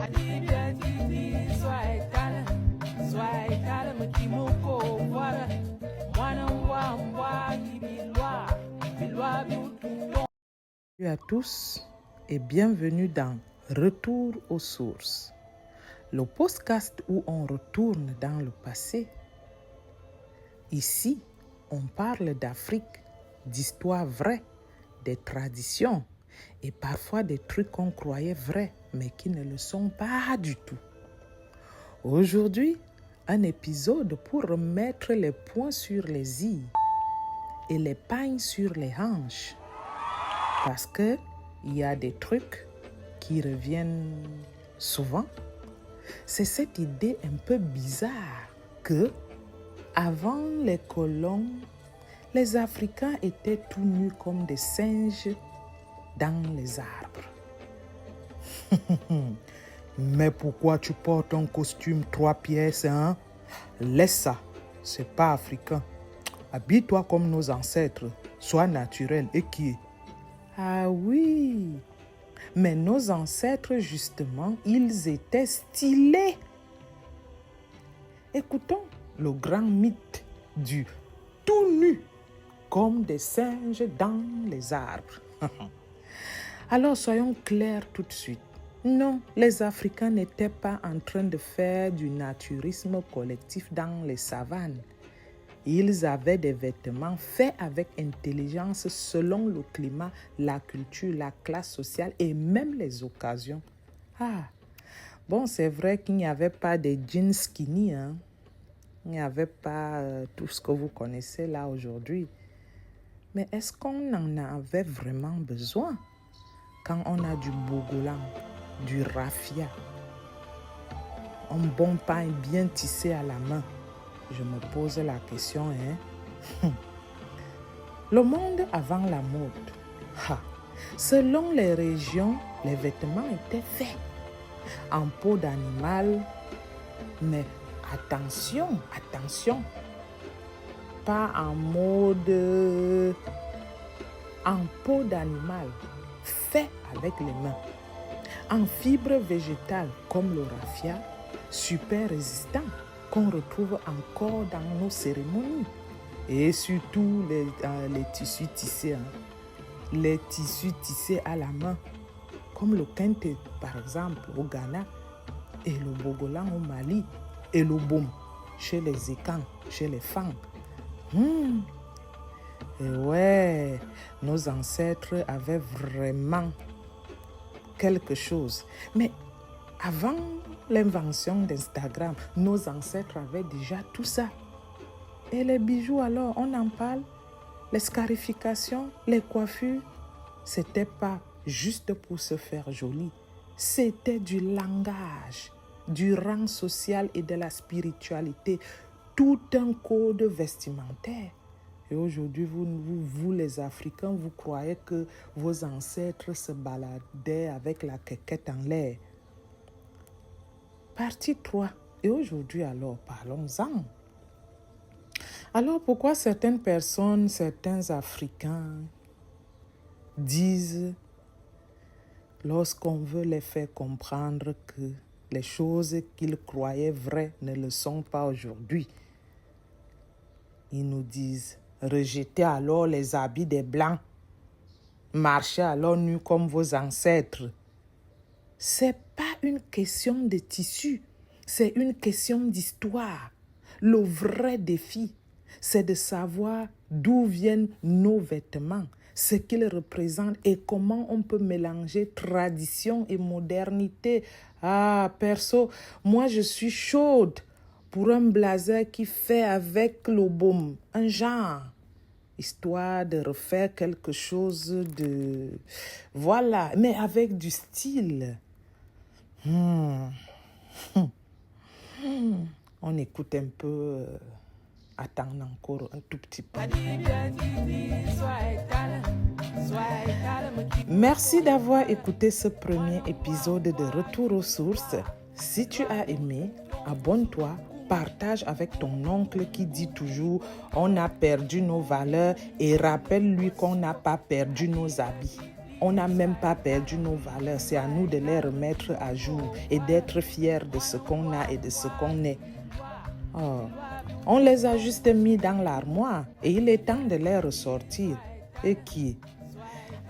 Salut à tous et bienvenue dans Retour aux sources, le podcast où on retourne dans le passé. Ici, on parle d'Afrique, d'histoires vraies, des traditions et parfois des trucs qu'on croyait vrais mais qui ne le sont pas du tout. Aujourd'hui, un épisode pour remettre les points sur les i et les pagnes sur les hanches. Parce qu'il y a des trucs qui reviennent souvent. C'est cette idée un peu bizarre que, avant les colons, les Africains étaient tout nus comme des singes dans les arbres. Mais pourquoi tu portes un costume 3 pièces, hein? Laisse ça, c'est pas africain. Habille-toi comme nos ancêtres, sois naturel et qui est. Ah oui, mais nos ancêtres, justement, ils étaient stylés. Écoutons le grand mythe du tout nu, comme des singes dans les arbres. Alors, soyons clairs tout de suite. Non, les Africains n'étaient pas en train de faire du naturisme collectif dans les savanes. Ils avaient des vêtements faits avec intelligence selon le climat, la culture, la classe sociale et même les occasions. Ah, bon, c'est vrai qu'il n'y avait pas de jeans skinny, hein. Il n'y avait pas tout ce que vous connaissez là aujourd'hui. Mais est-ce qu'on en avait vraiment besoin quand on a du bogolan, du raffia, un bon pain bien tissé à la main? Je me pose la question, hein? Le monde avant la mode. Selon les régions, les vêtements étaient faits en peau d'animal. Mais attention, pas en mode en peau d'animal, fait avec les mains. En fibres végétales comme le raffia, super résistant, qu'on retrouve encore dans nos cérémonies. Et surtout les tissus tissés. Hein. Les tissus tissés à la main, comme le kente par exemple au Ghana, et le bogolan au Mali, et le boum chez les Ekans, chez les Fang. Et ouais, nos ancêtres avaient vraiment quelque chose. Mais avant l'invention d'Instagram, nos ancêtres avaient déjà tout ça. Et les bijoux alors, on en parle? Les scarifications, les coiffures, c'était pas juste pour se faire joli. C'était du langage, du rang social et de la spiritualité. Tout un code vestimentaire. Et aujourd'hui, vous les Africains, vous croyez que vos ancêtres se baladaient avec la quéquette en l'air. Partie 3. Et aujourd'hui, alors, parlons-en. Alors, pourquoi certaines personnes, certains Africains disent, lorsqu'on veut les faire comprendre que les choses qu'ils croyaient vraies ne le sont pas aujourd'hui, ils nous disent, rejetez alors les habits des Blancs, marchez alors nus comme vos ancêtres. C'est pas une question de tissu, c'est une question d'histoire. Le vrai défi, c'est de savoir d'où viennent nos vêtements, ce qu'ils représentent et comment on peut mélanger tradition et modernité. Ah, perso, moi je suis chaude pour un blazer qui fait avec le baume, un genre. Histoire de refaire quelque chose de... Voilà, mais avec du style. On écoute un peu... Attends encore un tout petit peu. Merci d'avoir écouté ce premier épisode de Retour aux sources. Si tu as aimé, abonne-toi, partage avec ton oncle qui dit toujours « on a perdu nos valeurs » et rappelle-lui qu'on n'a pas perdu nos habits. On n'a même pas perdu nos valeurs. C'est à nous de les remettre à jour et d'être fiers de ce qu'on a et de ce qu'on est. Oh, on les a juste mis dans l'armoire et il est temps de les ressortir. Et qui?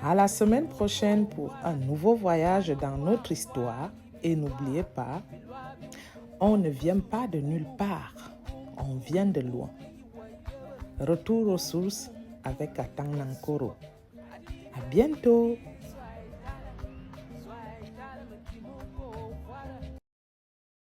À la semaine prochaine pour un nouveau voyage dans notre histoire. Et n'oubliez pas, on ne vient pas de nulle part, on vient de loin. Retour aux sources avec Atang Nankoro. À bientôt!